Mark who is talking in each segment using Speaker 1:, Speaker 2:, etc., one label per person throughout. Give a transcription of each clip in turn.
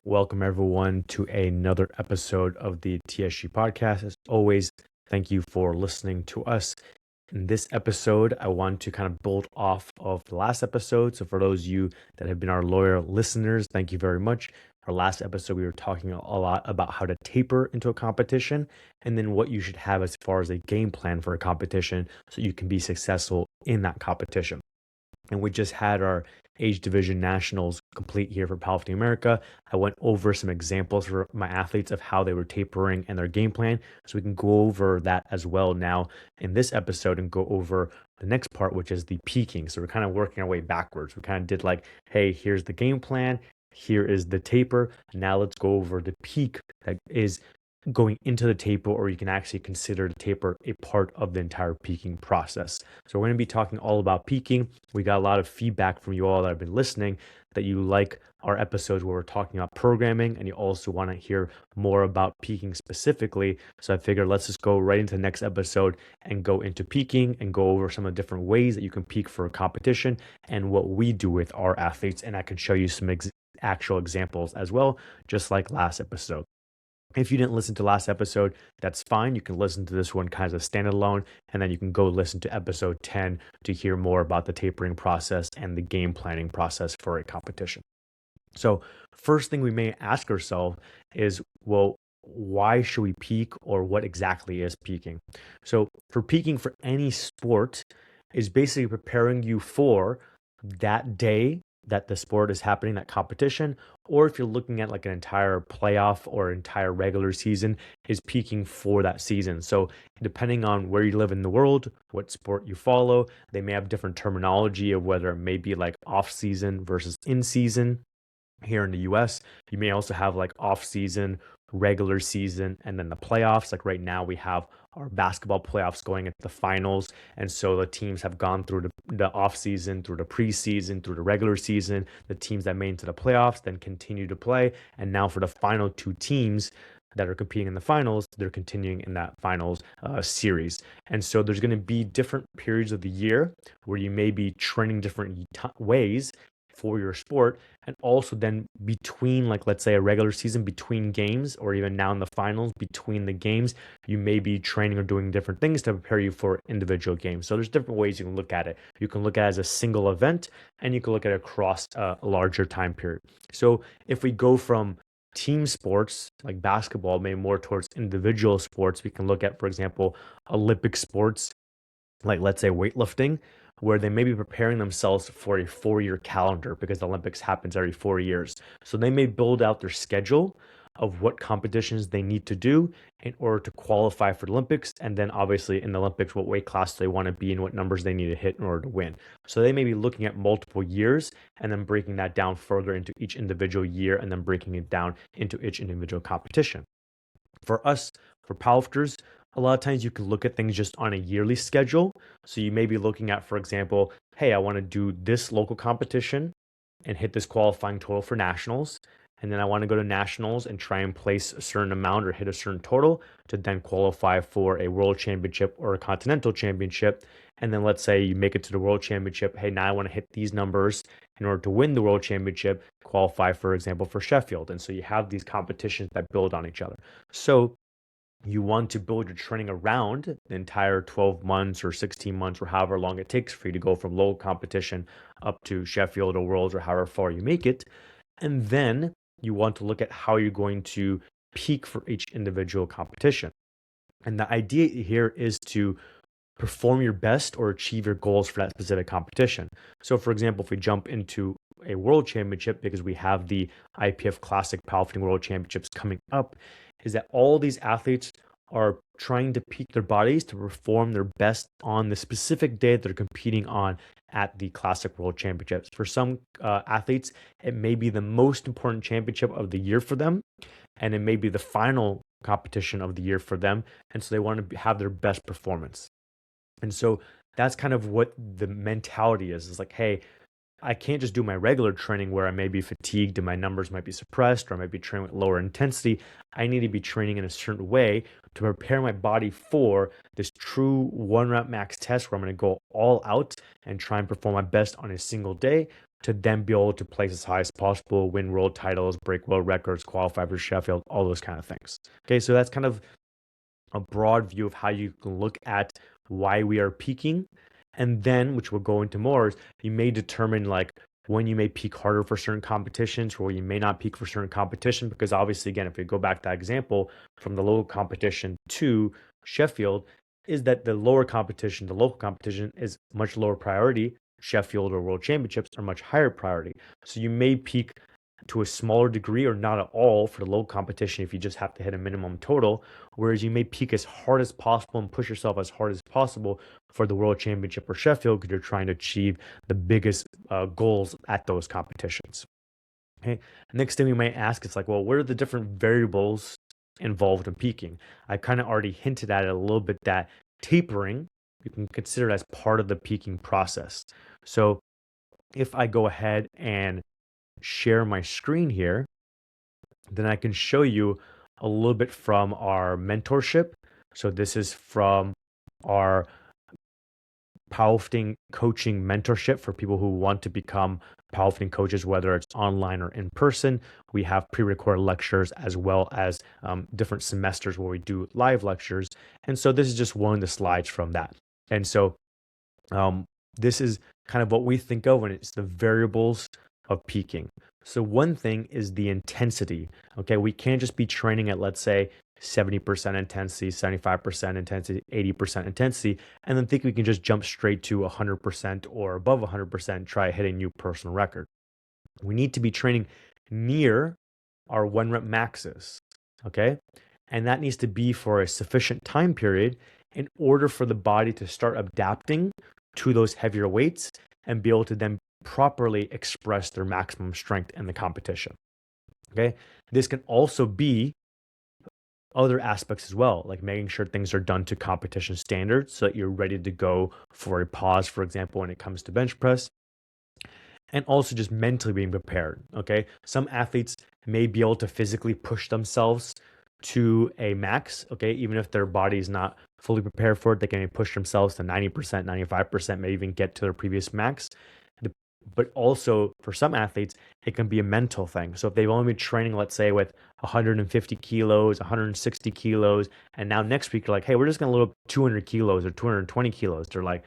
Speaker 1: Welcome, everyone, to another episode of the TSG Podcast. As always, thank you for listening to us. In this episode, I want to kind of build off of the last episode. So, for those of you that have been our loyal listeners, thank you very much. Our last episode, we were talking a lot about how to taper into a competition and then what you should have as far as a game plan for a competition so you can be successful in that competition. And we just had our age division nationals complete here for Powerlifting America. I went over some examples for my athletes of how they were tapering and their game plan. So we can go over that as well now in this episode and go over the next part, which is the peaking. So we're kind of working our way backwards. We kind of did like, hey, here's the game plan. Here is the taper. Now let's go over the peak that is going into the taper, or you can actually consider the taper a part of the entire peaking process. So we're going to be talking all about peaking. We got a lot of feedback from you all that have been listening that you like our episodes where we're talking about programming and you also want to hear more about peaking specifically. So I figured let's just go right into the next episode and go into peaking and go over some of the different ways that you can peak for a competition and what we do with our athletes. And I can show you some actual examples as well, just like last episode. If you didn't listen to last episode, that's fine. You can listen to this one kind of standalone, and then you can go listen to episode 10 to hear more about the tapering process and the game planning process for a competition. So first thing we may ask ourselves is, well, why should we peak, or what exactly is peaking? So for peaking for any sport is basically preparing you for that day that the sport is happening, that competition, or if you're looking at like an entire playoff or entire regular season, is peaking for that season. So depending on where you live in the world, what sport you follow, they may have different terminology of whether it may be like off season versus in season. Here in the US, you may also have like off season, regular season, and then the playoffs. Like right now, we have our basketball playoffs going into the finals. And so the teams have gone through the off season, through the preseason, through the regular season. The teams that made into the playoffs then continue to play. And now for the final two teams that are competing in the finals, they're continuing in that finals series. And so there's going to be different periods of the year where you may be training different ways for your sport, and also then between, like, let's say a regular season between games, or even now in the finals between the games, you may be training or doing different things to prepare you for individual games. So there's different ways you can look at it. You can look at it as a single event, and you can look at it across a larger time period. So if we go from team sports like basketball, maybe more towards individual sports, we can look at, for example, Olympic sports, like let's say weightlifting, where they may be preparing themselves for a 4-year calendar because the Olympics happens every 4 years. So they may build out their schedule of what competitions they need to do in order to qualify for the Olympics. And then obviously in the Olympics, what weight class they want to be and what numbers they need to hit in order to win. So they may be looking at multiple years and then breaking that down further into each individual year and then breaking it down into each individual competition. For us, for powerlifters, a lot of times you can look at things just on a yearly schedule. So you may be looking at, for example, hey, I want to do this local competition and hit this qualifying total for nationals. And then I want to go to nationals and try and place a certain amount or hit a certain total to then qualify for a world championship or a continental championship. And then let's say you make it to the world championship. Hey, now I want to hit these numbers in order to win the world championship, qualify, for example, for Sheffield. And so you have these competitions that build on each other. So you want to build your training around the entire 12 months or 16 months or however long it takes for you to go from local competition up to Sheffield or Worlds or however far you make it. And then you want to look at how you're going to peak for each individual competition. And the idea here is to perform your best or achieve your goals for that specific competition. So for example, if we jump into a world championship, because we have the IPF Classic Powerlifting World Championships coming up, is that all these athletes are trying to peak their bodies to perform their best on the specific day they're competing on at the Classic World Championships. For some athletes, it may be the most important championship of the year for them, and it may be the final competition of the year for them, and so they want to have their best performance. And so that's kind of what the mentality is. It's like, hey, I can't just do my regular training where I may be fatigued and my numbers might be suppressed, or I might be training with lower intensity. I need to be training in a certain way to prepare my body for this true 1 rep max test where I'm going to go all out and try and perform my best on a single day, to then be able to place as high as possible, win world titles, break world records, qualify for Sheffield, all those kind of things. Okay, so that's kind of a broad view of how you can look at why we are peaking. And then, which we'll go into more, is you may determine like when you may peak harder for certain competitions or you may not peak for certain competition. Because obviously, again, if we go back to that example from the local competition to Sheffield, is that the lower competition, the local competition is much lower priority. Sheffield or World Championships are much higher priority. So you may peak to a smaller degree or not at all for the low competition if you just have to hit a minimum total, whereas you may peak as hard as possible and push yourself as hard as possible for the World Championship or Sheffield because you're trying to achieve the biggest goals at those competitions. Okay. Next thing we might ask is like, well, what are the different variables involved in peaking? I kind of already hinted at it a little bit that tapering, you can consider it as part of the peaking process. So if I go ahead and share my screen here, then I can show you a little bit from our mentorship. So this is from our powerlifting coaching mentorship for people who want to become powerlifting coaches, whether it's online or in person. We have pre-recorded lectures as well as different semesters where we do live lectures. And so this is just one of the slides from that. And so this is kind of what we think of when it's the variables of peaking. So one thing is the intensity. Okay, we can't just be training at, let's say, 70% intensity, 75% intensity, 80% intensity, and then think we can just jump straight to 100% or above 100%, try hitting a new personal record. We need to be training near our 1 rep maxes. Okay, and that needs to be for a sufficient time period in order for the body to start adapting to those heavier weights and be able to then properly express their maximum strength in the competition. Okay, this can also be other aspects as well, like making sure things are done to competition standards so that you're ready to go for a pause, for example, when it comes to bench press. And also just mentally being prepared. Okay, some athletes may be able to physically push themselves to a max. Okay, even if their body is not fully prepared for it, they can push themselves to 90%, 95%, may even get to their previous max. But also for some athletes, it can be a mental thing. So if they've only been training, let's say, with 150 kilos, 160 kilos, and now next week, they're like, hey, we're just going to load up 200 kilos or 220 kilos. They're like,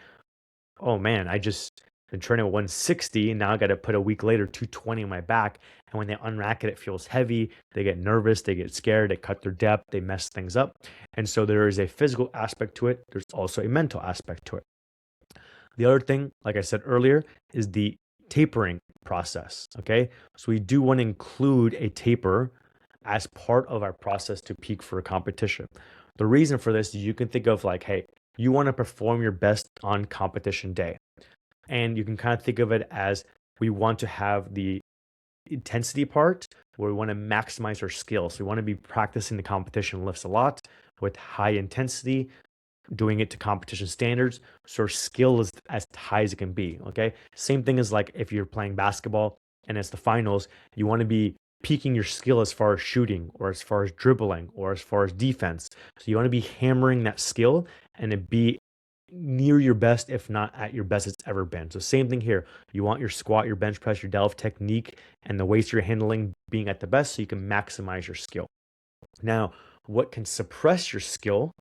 Speaker 1: oh man, I just been training with 160 and now I got to put a week later 220 on my back. And when they unrack it, it feels heavy. They get nervous, they get scared, they cut their depth, they mess things up. And so there is a physical aspect to it. There's also a mental aspect to it. The other thing, like I said earlier, is the tapering process. Okay, so we do want to include a taper as part of our process to peak for a competition. The reason for this is you can think of like, hey, you want to perform your best on competition day. And you can kind of think of it as we want to have the intensity part where we want to maximize our skills. So we want to be practicing the competition lifts a lot with high intensity, doing it to competition standards. So our skill is as high as it can be. Okay. Same thing as like if you're playing basketball and it's the finals, you want to be peaking your skill as far as shooting or as far as dribbling or as far as defense. So you want to be hammering that skill and it be near your best, if not at your best it's ever been. So same thing here. You want your squat, your bench press, your deadlift technique, and the weights you're handling being at the best so you can maximize your skill. Now, what can suppress your skill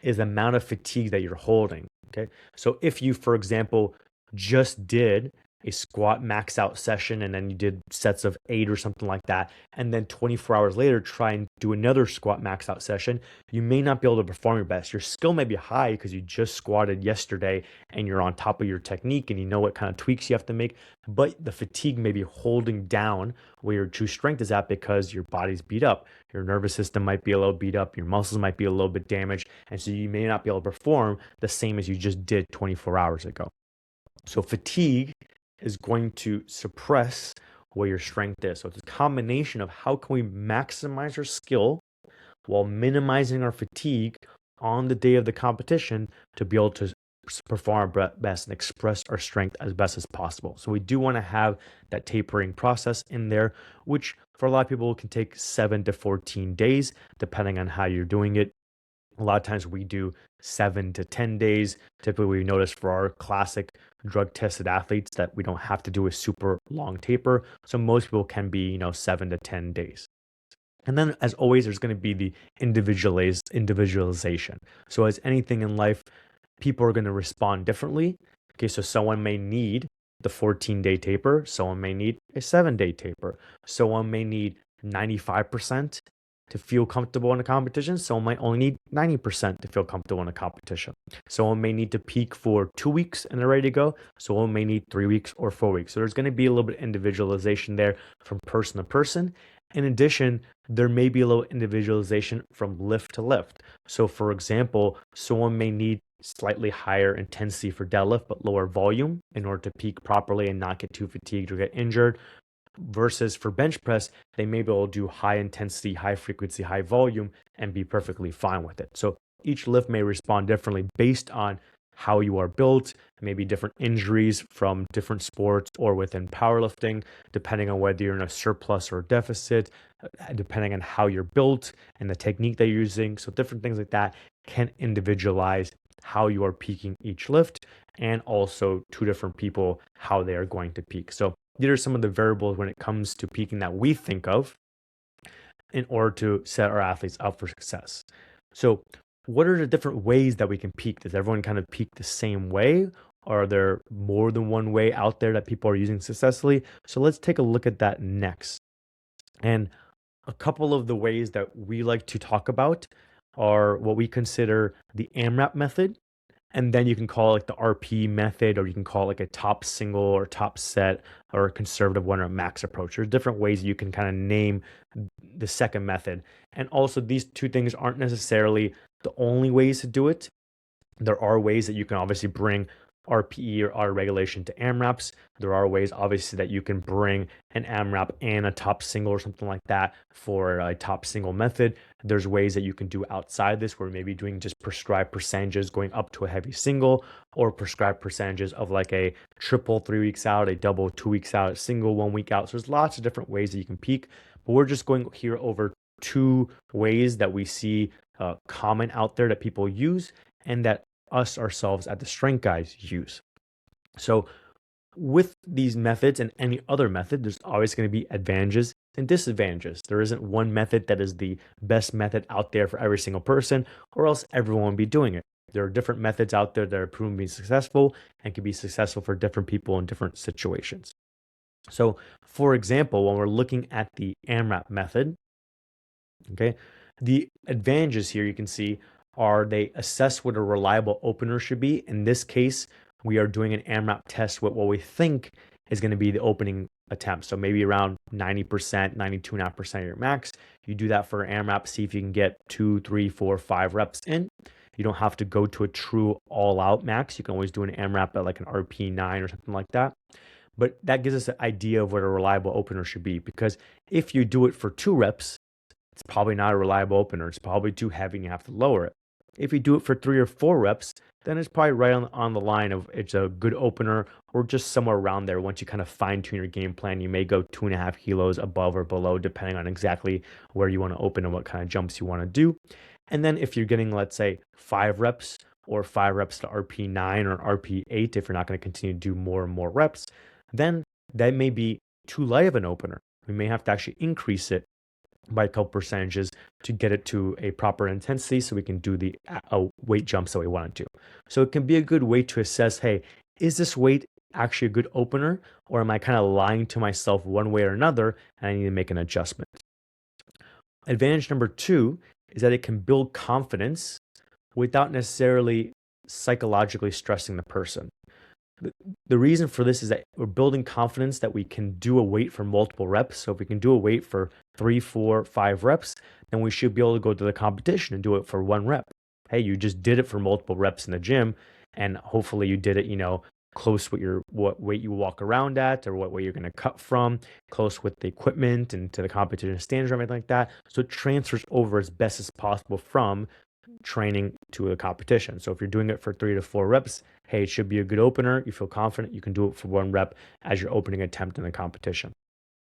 Speaker 1: is the amount of fatigue that you're holding. Okay. So if you, for example, just did a squat max out session and then you did sets of 8 or something like that, and then 24 hours later try and do another squat max out session, you may not be able to perform your best. Your skill may be high because you just squatted yesterday and you're on top of your technique and you know what kind of tweaks you have to make, but the fatigue may be holding down where your true strength is at because your body's beat up. Your nervous system might be a little beat up, your muscles might be a little bit damaged, and so you may not be able to perform the same as you just did 24 hours ago. So fatigue is going to suppress where your strength is. So it's a combination of how can we maximize our skill while minimizing our fatigue on the day of the competition to be able to perform our best and express our strength as best as possible. So we do want to have that tapering process in there, which for a lot of people can take 7 to 14 days, depending on how you're doing it. A lot of times we do 7 to 10 days. Typically, we notice for our classic drug tested athletes that we don't have to do a super long taper. So most people can be, 7 to 10 days. And then, as always, there's going to be the individualization. So, as anything in life, people are going to respond differently. Okay, so someone may need the 14-day taper, someone may need a 7-day taper, someone may need 95% to feel comfortable in a competition, someone might only need 90% to feel comfortable in a competition. Someone may need to peak for 2 weeks and they're ready to go, someone may need 3 weeks or 4 weeks. So there's going to be a little bit of individualization there from person to person. In addition, there may be a little individualization from lift to lift. So for example, someone may need slightly higher intensity for deadlift, but lower volume in order to peak properly and not get too fatigued or get injured. Versus for bench press, they may be able to do high intensity, high frequency, high volume and be perfectly fine with it. So each lift may respond differently based on how you are built, maybe different injuries from different sports or within powerlifting, depending on whether you're in a surplus or deficit, depending on how you're built and the technique that you're using. So different things like that can individualize how you are peaking each lift, and also two different people, how they are going to peak. So these are some of the variables when it comes to peaking that we think of in order to set our athletes up for success. So what are the different ways that we can peak? Does everyone kind of peak the same way? Are there more than one way out there that people are using successfully? So let's take a look at that next. And a couple of the ways that we like to talk about are what we consider the AMRAP method. And then you can call it like the RP method, or you can call it like a top single or top set or a conservative one or a max approach. There's different ways you can kind of name the second method. And also these two things aren't necessarily the only ways to do it. There are ways that you can obviously bring RPE or R regulation to AMRAPs. There are ways obviously that you can bring an AMRAP and a top single or something like that for a top single method. There's ways that you can do outside this, where maybe doing just prescribed percentages going up to a heavy single, or prescribed percentages of like a triple 3 weeks out, a double 2 weeks out, a single 1 week out. So there's lots of different ways that you can peak, but we're just going here over two ways that we see common out there that people use and that us ourselves at the Strength Guys use. So with these methods and any other method, there's always going to be advantages and disadvantages. There isn't one method that is the best method out there for every single person, or else everyone would be doing it. There are different methods out there that are proven to be successful and can be successful for different people in different situations. So for example, when we're looking at the AMRAP method, okay, the advantages here you can see are they assess what a reliable opener should be. In this case, we are doing an AMRAP test with what we think is going to be the opening attempt. So maybe around 90%, 92.5% of your max. You do that for AMRAP, see if you can get 2, 3, 4, 5 reps in. You don't have to go to a true all-out max. You can always do an AMRAP at like an RP9 or something like that. But that gives us an idea of what a reliable opener should be, because if you do it for 2 reps, it's probably not a reliable opener. It's probably too heavy and you have to lower it. If you do it for 3 or 4 reps, then it's probably right on the line of it's a good opener, or just somewhere around there. Once you kind of fine tune your game plan, you may go 2.5 kilos above or below, depending on exactly where you want to open and what kind of jumps you want to do. And then if you're getting, let's say, 5 reps or 5 reps to RP9 or RP8, if you're not going to continue to do more and more reps, then that may be too light of an opener. We may have to actually increase it by a couple percentages to get it to a proper intensity so we can do the weight jumps that we want to do. So it can be a good way to assess, hey, is this weight actually a good opener, or am I kind of lying to myself one way or another and I need to make an adjustment? Advantage number 2 is that it can build confidence without necessarily psychologically stressing the person. The reason for this is that we're building confidence that we can do a weight for multiple reps. So if we can do a weight for 3, 4, 5 reps, then we should be able to go to the competition and do it for 1 rep. Hey, you just did it for multiple reps in the gym, and hopefully you did it, close with what weight you walk around at, or what weight you're going to cut from, close with the equipment and to the competition standards or anything like that. So it transfers over as best as possible from training to a competition. So if you're doing it for 3 to 4 reps, hey, it should be a good opener. You feel confident you can do it for 1 rep as your opening attempt in the competition.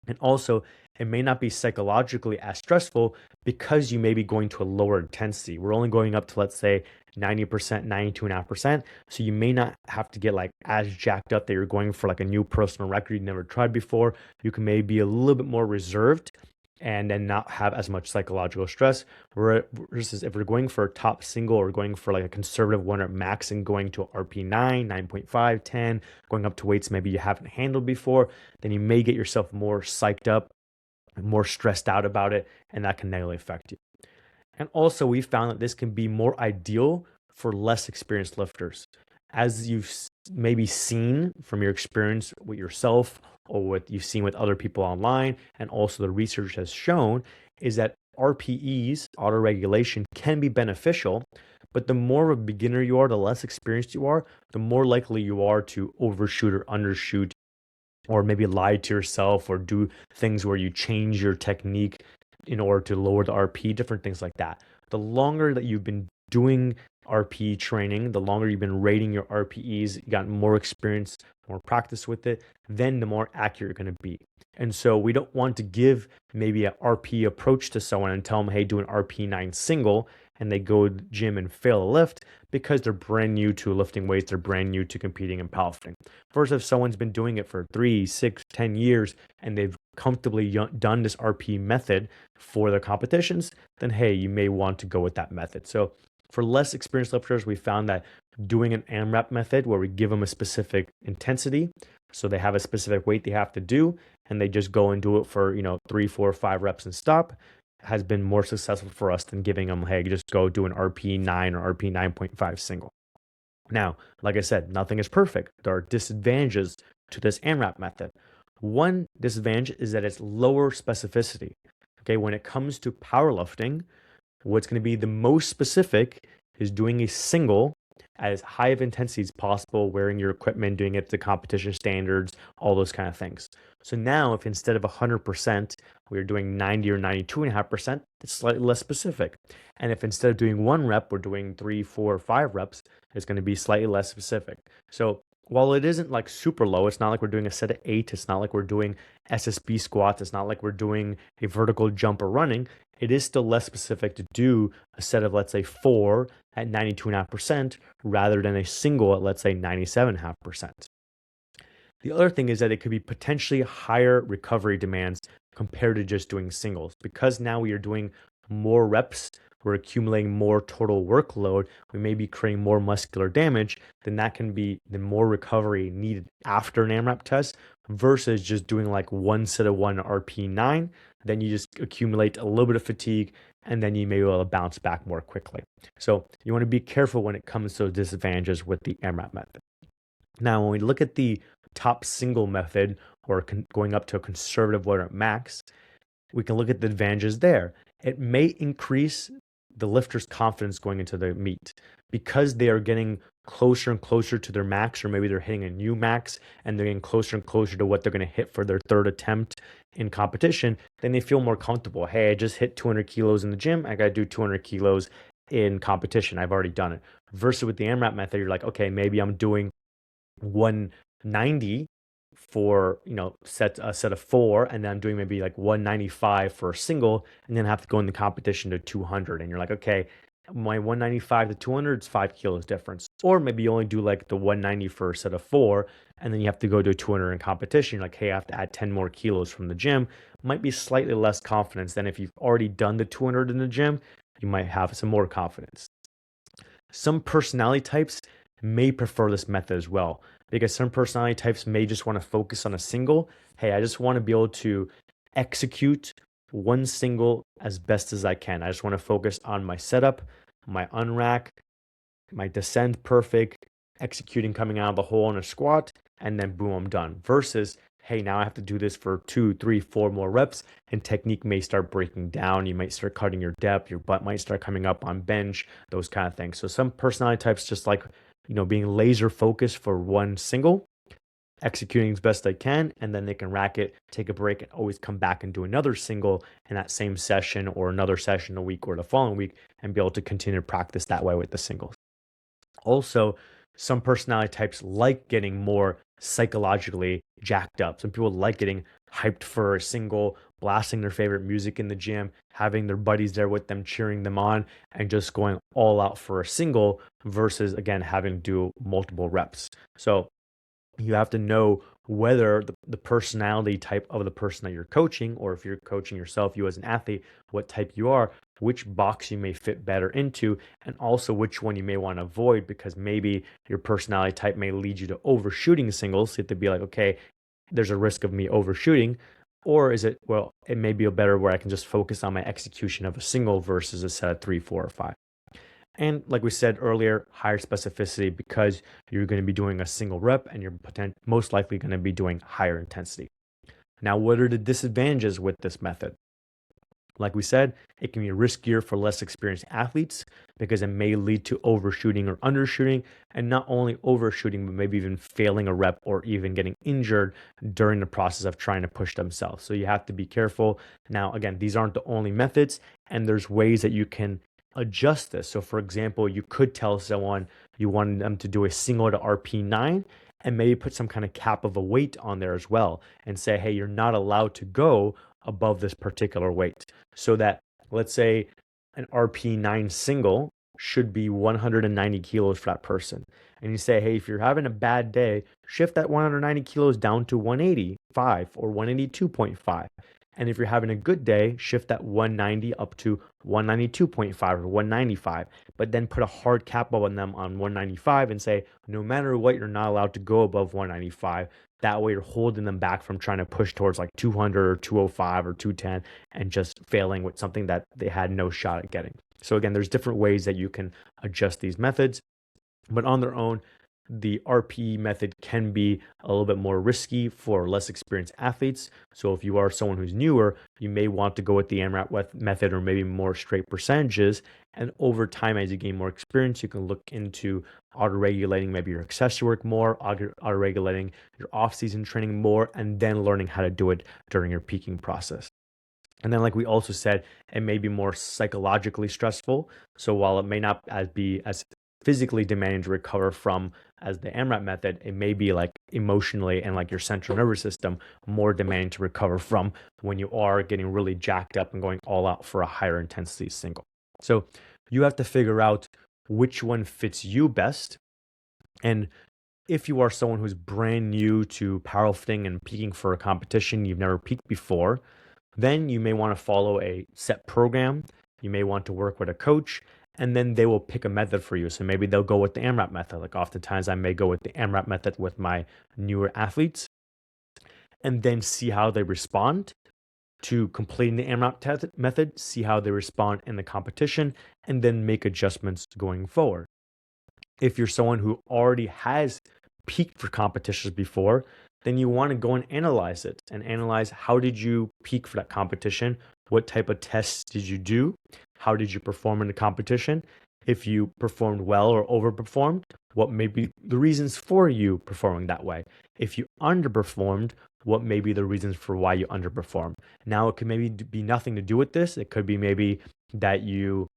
Speaker 1: And also, it may not be psychologically as stressful because you may be going to a lower intensity. We're only going up to, let's say, 90%, 92.5%. So you may not have to get like as jacked up that you're going for like a new personal record you never tried before. You can maybe be a little bit more reserved and then not have as much psychological stress. Versus if we're going for a top single or going for like a conservative 1 rep max and going to RP 9, 9.5, 10, going up to weights maybe you haven't handled before, then you may get yourself more psyched up, more stressed out about it, and that can negatively affect you. And also, we found that this can be more ideal for less experienced lifters. As you've maybe seen from your experience with yourself or what you've seen with other people online, and also the research has shown, is that RPEs, autoregulation, can be beneficial, but the more of a beginner you are, the less experienced you are, the more likely you are to overshoot or undershoot, or maybe lie to yourself or do things where you change your technique in order to lower the RP, different things like that. The longer that you've been doing RP training, the longer you've been rating your RPEs, you got more experience, more practice with it, then the more accurate you're going to be. And so we don't want to give maybe an RP approach to someone and tell them, hey, do an RP 9 single, and they go to the gym and fail a lift because they're brand new to lifting weights, they're brand new to competing in powerlifting. Versus if someone's been doing it for 3, 6, 10 years and they've comfortably done this RP method for their competitions, then hey, you may want to go with that method. So for less experienced lifters, we found that doing an AMRAP method where we give them a specific intensity, so they have a specific weight they have to do, and they just go and do it for 3, 4, 5 reps and stop, has been more successful for us than giving them, hey, just go do an RP 9 or RP 9.5 single. Now, like I said, nothing is perfect. There are disadvantages to this AMRAP method. One disadvantage is that it's lower specificity. Okay, when it comes to powerlifting, what's going to be the most specific is doing a single at as high of intensity as possible, wearing your equipment, doing it to competition standards, all those kind of things. So now if instead of 100%, we're doing 90 or 92.5%, it's slightly less specific. And if instead of doing 1 rep, we're doing 3, 4, 5 reps, it's going to be slightly less specific. So while it isn't like super low, it's not like we're doing a set of 8, it's not like we're doing SSB squats, it's not like we're doing a vertical jump or running, it is still less specific to do a set of, let's say, 4 at 92.5% rather than a single at, let's say, 97.5%. The other thing is that it could be potentially higher recovery demands compared to just doing singles. Because now we are doing more reps, we're accumulating more total workload, we may be creating more muscular damage, then that can be the more recovery needed after an AMRAP test versus just doing like one set of 1 RP9. Then you just accumulate a little bit of fatigue and then you may be able to bounce back more quickly. So you want to be careful when it comes to disadvantages with the AMRAP method. Now, when we look at the top single method or going up to a conservative 1 rep max, we can look at the advantages there. It may increase the lifter's confidence going into the meet because they are getting closer and closer to their max, or maybe they're hitting a new max and they're getting closer and closer to what they're going to hit for their third attempt in competition. Then they feel more comfortable. Hey, I just hit 200 kilos in the gym. I got to do 200 kilos in competition. I've already done it. Versus with the AMRAP method, you're like, okay, maybe I'm doing 190 for a set of 4, and then I'm doing maybe like 195 for a single, and then have to go in the competition to 200, and you're like, okay, my 195 to 200 is 5 kilos difference. Or maybe you only do like the 190 for a set of 4, and then you have to go to 200 in competition. You're like, hey, I have to add 10 more kilos from the gym. Might be slightly less confidence than if you've already done the 200 in the gym. You might have some more confidence. Some personality types may prefer this method as well, because some personality types may just want to focus on a single. Hey, I just want to be able to execute one single as best as I can. I just want to focus on my setup, my unrack, my descent perfect, executing coming out of the hole in a squat, and then boom, I'm done. Versus, hey, now I have to do this for 2, 3, 4 more reps, and technique may start breaking down. You might start cutting your depth, your butt might start coming up on bench, those kind of things. So some personality types just like being laser focused for one single, executing as best they can, and then they can rack it, take a break, and always come back and do another single in that same session or another session a week or the following week, and be able to continue to practice that way with the singles. Also, some personality types like getting more psychologically jacked up. Some people like getting hyped for a single, blasting their favorite music in the gym, having their buddies there with them, cheering them on, and just going all out for a single versus, again, having to do multiple reps. So you have to know whether the personality type of the person that you're coaching, or if you're coaching yourself, you as an athlete, what type you are, which box you may fit better into, and also which one you may want to avoid, because maybe your personality type may lead you to overshooting singles. So you have to be like, okay, there's a risk of me overshooting. Or is it, well, it may be a better where I can just focus on my execution of a single versus a set of 3, 4, or 5. And like we said earlier, higher specificity because you're going to be doing a single rep and you're most likely going to be doing higher intensity. Now, what are the disadvantages with this method? Like we said, it can be riskier for less experienced athletes because it may lead to overshooting or undershooting, and not only overshooting, but maybe even failing a rep or even getting injured during the process of trying to push themselves. So you have to be careful. Now, again, these aren't the only methods, and there's ways that you can adjust this. So for example, you could tell someone you want them to do a single to RP9 and maybe put some kind of cap of a weight on there as well and say, hey, you're not allowed to go above this particular weight. So that, let's say, an RP9 single should be 190 kilos for that person. And you say, hey, if you're having a bad day, shift that 190 kilos down to 185 or 182.5. And if you're having a good day, shift that 190 up to 192.5 or 195, but then put a hard cap on them on 195 and say, no matter what, you're not allowed to go above 195. That way you're holding them back from trying to push towards like 200 or 205 or 210 and just failing with something that they had no shot at getting. So again, there's different ways that you can adjust these methods, but on their own, the RPE method can be a little bit more risky for less experienced athletes. So if you are someone who's newer, you may want to go with the AMRAP method or maybe more straight percentages. And over time, as you gain more experience, you can look into auto-regulating maybe your accessory work more, auto-regulating your off-season training more, and then learning how to do it during your peaking process. And then, like we also said, it may be more psychologically stressful. So while it may not be as physically demanding to recover from as the AMRAP method, it may be like emotionally and like your central nervous system more demanding to recover from when you are getting really jacked up and going all out for a higher intensity single. So you have to figure out which one fits you best. And if you are someone who's brand new to powerlifting and peaking for a competition, you've never peaked before, then you may want to follow a set program. You may want to work with a coach, and then they will pick a method for you. So maybe they'll go with the AMRAP method. Like oftentimes I may go with the AMRAP method with my newer athletes and then see how they respond to completing the AMRAP method, see how they respond in the competition, and then make adjustments going forward. If you're someone who already has peaked for competitions before, then you want to go and analyze it and analyze how did you peak for that competition? What type of tests did you do? How did you perform in the competition? If you performed well or overperformed, what may be the reasons for you performing that way? If you underperformed, what may be the reasons for why you underperformed? Now, it could maybe be nothing to do with this. It could be maybe that you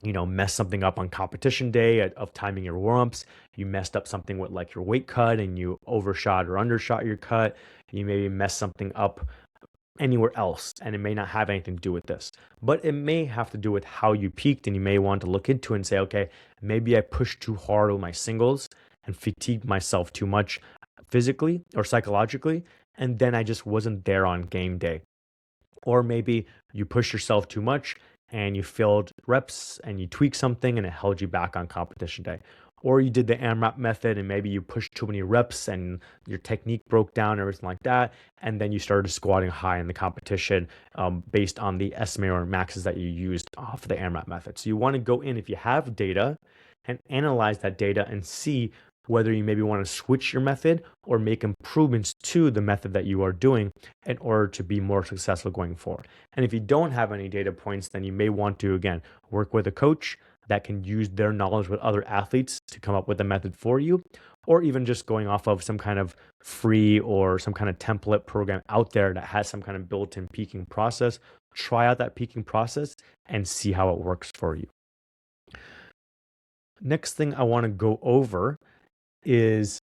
Speaker 1: mess something up on competition day of timing your warm-ups. You messed up something with like your weight cut and you overshot or undershot your cut. You maybe mess something up anywhere else and it may not have anything to do with this, but it may have to do with how you peaked, and you may want to look into it and say, okay, maybe I pushed too hard with my singles and fatigued myself too much physically or psychologically, and then I just wasn't there on game day. Or maybe you push yourself too much and you failed reps and you tweaked something and it held you back on competition day. Or you did the AMRAP method and maybe you pushed too many reps and your technique broke down and everything like that. And then you started squatting high in the competition based on the estimator or maxes that you used off the AMRAP method. So you want to go in if you have data and analyze that data and see whether you maybe want to switch your method or make improvements to the method that you are doing in order to be more successful going forward. And if you don't have any data points, then you may want to, again, work with a coach that can use their knowledge with other athletes to come up with a method for you, or even just going off of some kind of free or some kind of template program out there that has some kind of built-in peaking process. Try out that peaking process and see how it works for you. Next thing I want to go over is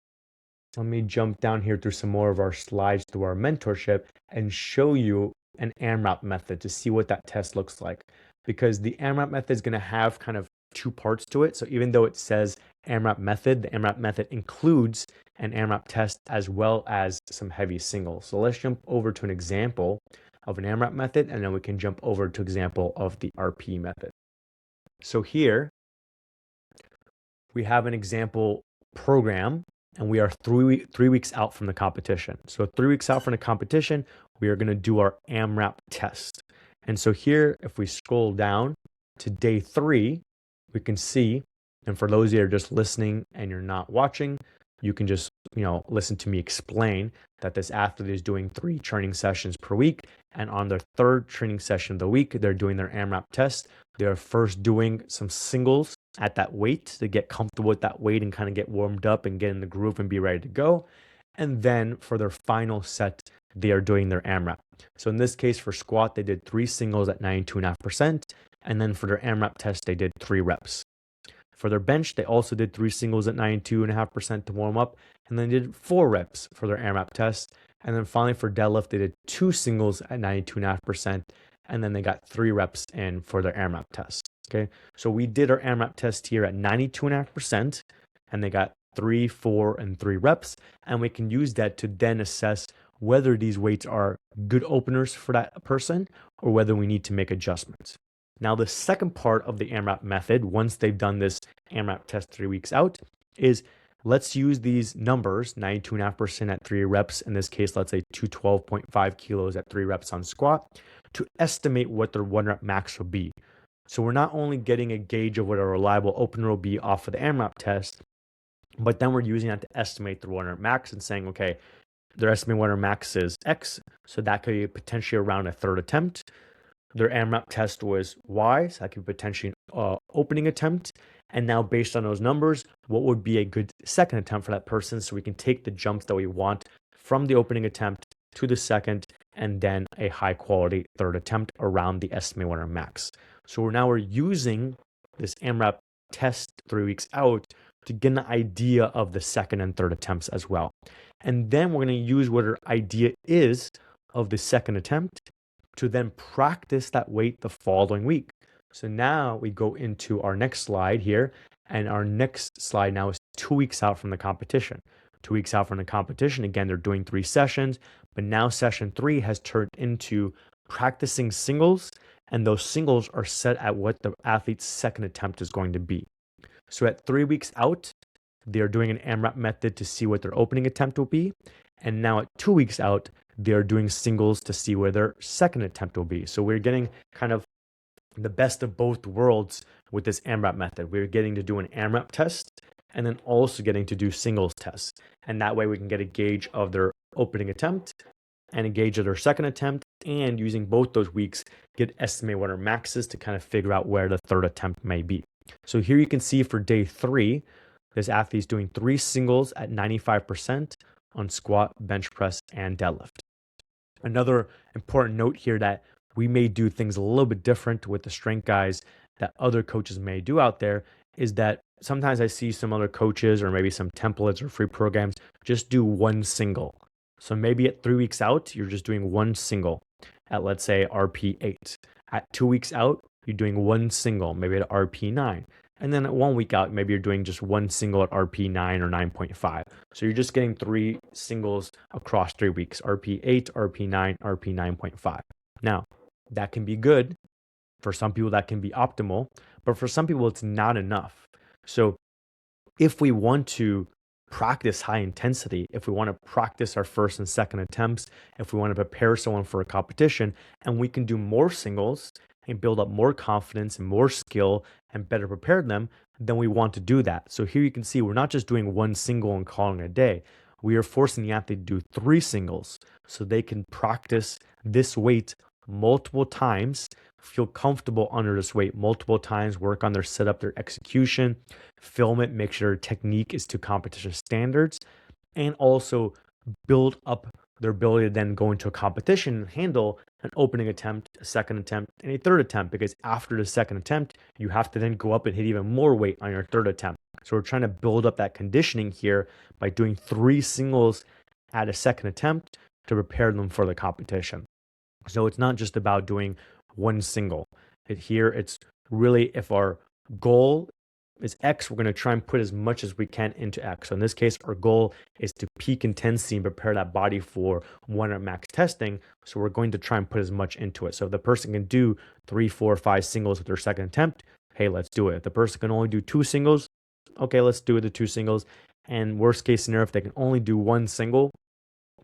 Speaker 1: Let me jump down here through some more of our slides through our mentorship and show you an AMRAP method to see what that test looks like. Because the AMRAP method is going to have kind of two parts to it. So even though it says AMRAP method, the AMRAP method includes an AMRAP test as well as some heavy singles. So let's jump over to an example of an AMRAP method, and then we can jump over to example of the RP method. So here we have an example program, and we are three weeks out from the competition. So 3 weeks out from the competition, we are going to do our AMRAP test. And so here, if we scroll down to day 3, we can see, and for those that are just listening and you're not watching, you can just, listen to me explain that this athlete is doing 3 training sessions per week. And on their 3rd training session of the week, they're doing their AMRAP test. They're first doing some singles at that weight to get comfortable with that weight and kind of get warmed up and get in the groove and be ready to go. And then for their final set, they are doing their AMRAP. So in this case, for squat, they did 3 singles at 92.5%. And then for their AMRAP test, they did 3 reps. For their bench, they also did 3 singles at 92.5% to warm up. And then they did 4 reps for their AMRAP test. And then finally for deadlift, they did 2 singles at 92.5%. And then they got 3 reps in for their AMRAP test. Okay, so we did our AMRAP test here at 92.5%, and they got 3, 4, and 3 reps. And we can use that to then assess whether these weights are good openers for that person or whether we need to make adjustments. Now, the second part of the AMRAP method, once they've done this AMRAP test 3 weeks out, is let's use these numbers, 92.5% at 3 reps. In this case, let's say 212.5 kilos at 3 reps on squat, to estimate what their 1 rep max will be. So we're not only getting a gauge of what a reliable opener will be off of the AMRAP test, but then we're using that to estimate the 1 rep max and saying, okay, their estimated 1 rep max is X, so that could be potentially around a 3rd attempt. Their AMRAP test was Y, so that could be potentially an opening attempt. And now based on those numbers, what would be a good 2nd attempt for that person, so we can take the jumps that we want from the opening attempt to the 2nd, and then a high quality 3rd attempt around the estimated 1 rep max. So we're using this AMRAP test 3 weeks out to get an idea of the 2nd and 3rd attempts as well. And then we're going to use what our idea is of the 2nd attempt to then practice that weight the following week. So now we go into our next slide here, and our next slide now is 2 weeks out from the competition. 2 weeks out from the competition, again, they're doing 3 sessions, but now session 3 has turned into practicing singles, and those singles are set at what the athlete's 2nd attempt is going to be. So at 3 weeks out, they're doing an AMRAP method to see what their opening attempt will be. And now at 2 weeks out, they're doing singles to see where their 2nd attempt will be. So we're getting kind of the best of both worlds with this AMRAP method. We're getting to do an AMRAP test and then also getting to do singles tests. And that way we can get a gauge of their opening attempt and a gauge of their 2nd attempt, and using both those weeks, get estimate what our max is to kind of figure out where the 3rd attempt may be. So here you can see for day 3, this athlete is doing 3 singles at 95% on squat, bench press, and deadlift. Another important note here that we may do things a little bit different with the strength guys that other coaches may do out there is that sometimes I see some other coaches or maybe some templates or free programs just do 1 single. So maybe at 3 weeks out, you're just doing 1 single at, let's say, RP 8. At 2 weeks out, you're doing 1 single, maybe at RP 9. And then at 1 week out, maybe you're doing just 1 single at RP 9 or 9.5. So you're just getting 3 singles across 3 weeks, RP 8, RP 9, RP 9.5. Now, that can be good. For some people, that can be optimal. But for some people, it's not enough. So if we want to practice high intensity, if we want to practice our 1st and 2nd attempts, if we want to prepare someone for a competition, and we can do more singles and build up more confidence and more skill and better prepare them, then we want to do that. So here you can see we're not just doing 1 single and calling it a day. We are forcing the athlete to do 3 singles so they can practice this weight multiple times, feel comfortable under this weight multiple times, work on their setup, their execution, film it, make sure their technique is to competition standards, and also build up their ability to then go into a competition and handle an opening attempt, a 2nd attempt, and a 3rd attempt, because after the 2nd attempt, you have to then go up and hit even more weight on your 3rd attempt. So we're trying to build up that conditioning here by doing 3 singles at a second attempt to prepare them for the competition. So it's not just about doing one single. Here, it's really, if our goal is X, we're going to try and put as much as we can into X. So in this case, our goal is to peak intensity and prepare that body for 1 max testing. So we're going to try and put as much into it. So if the person can do 3, 4, 5 singles with their second attempt, hey, let's do it. If the person can only do 2 singles, okay, let's do the 2 singles. And worst case scenario, if they can only do 1 single,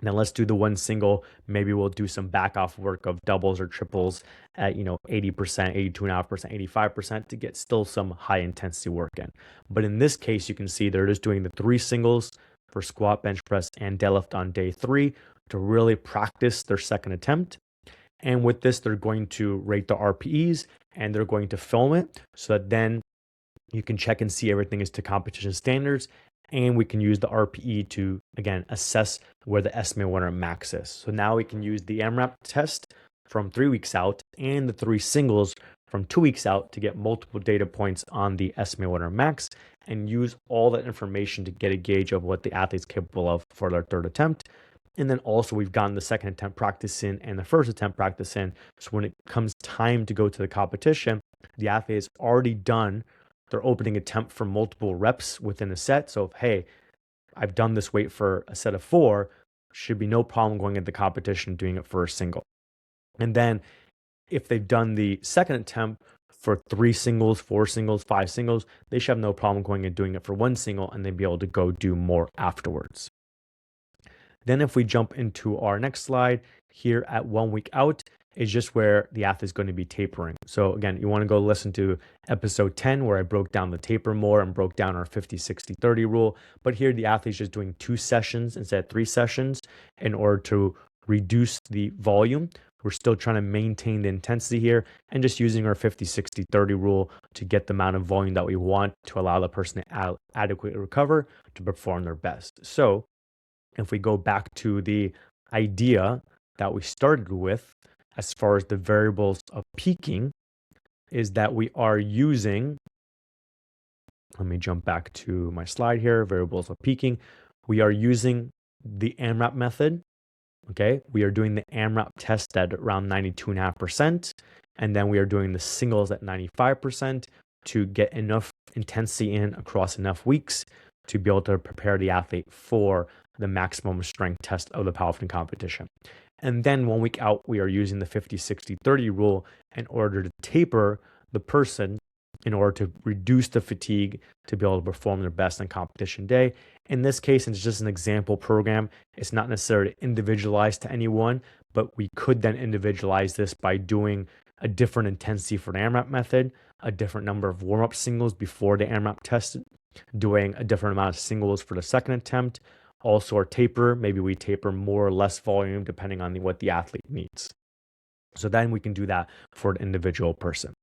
Speaker 1: then let's do the 1 single. Maybe we'll do some back off work of doubles or triples at 80%, 82.5%, 85% to get still some high intensity work in. But in this case, you can see they're just doing the 3 singles for squat, bench press, and deadlift on day 3 to really practice their second attempt. And with this, they're going to rate the RPEs and they're going to film it so that then you can check and see everything is to competition standards. And we can use the RPE to, again, assess where the estimated 1 rep max is. So now we can use the AMRAP test from 3 weeks out and the 3 singles from 2 weeks out to get multiple data points on the estimated 1 rep max and use all that information to get a gauge of what the athlete's capable of for their third attempt. And then also we've gotten the second attempt practice in and the first attempt practice in. So when it comes time to go to the competition, the athlete has already done their opening attempt for multiple reps within a set. So if, hey, I've done this weight for a set of 4, should be no problem going into the competition doing it for a single. And then if they've done the second attempt for 3 singles, 4 singles, 5 singles, they should have no problem going and doing it for 1 single and then be able to go do more afterwards. Then if we jump into our next slide here at 1 week out, is just where the athlete is going to be tapering. So again, you want to go listen to episode 10 where I broke down the taper more and broke down our 50, 60, 30 rule. But here the athlete is just doing 2 sessions instead of 3 sessions in order to reduce the volume. We're still trying to maintain the intensity here and just using our 50, 60, 30 rule to get the amount of volume that we want to allow the person to adequately recover to perform their best. So if we go back to the idea that we started with, as far as the variables of peaking, is that we are using, let me jump back to my slide here, variables of peaking. We are using the AMRAP method, okay? We are doing the AMRAP test at around 92.5%, and then we are doing the singles at 95% to get enough intensity in across enough weeks to be able to prepare the athlete for the maximum strength test of the powerlifting competition. And then 1 week out, we are using the 50, 60, 30 rule in order to taper the person in order to reduce the fatigue to be able to perform their best on competition day. In this case, it's just an example program. It's not necessarily individualized to anyone, but we could then individualize this by doing a different intensity for the AMRAP method, a different number of warm-up singles before the AMRAP test, doing a different amount of singles for the second attempt. Also, our taper, maybe we taper more or less volume depending on what the athlete needs. So then we can do that for an individual person.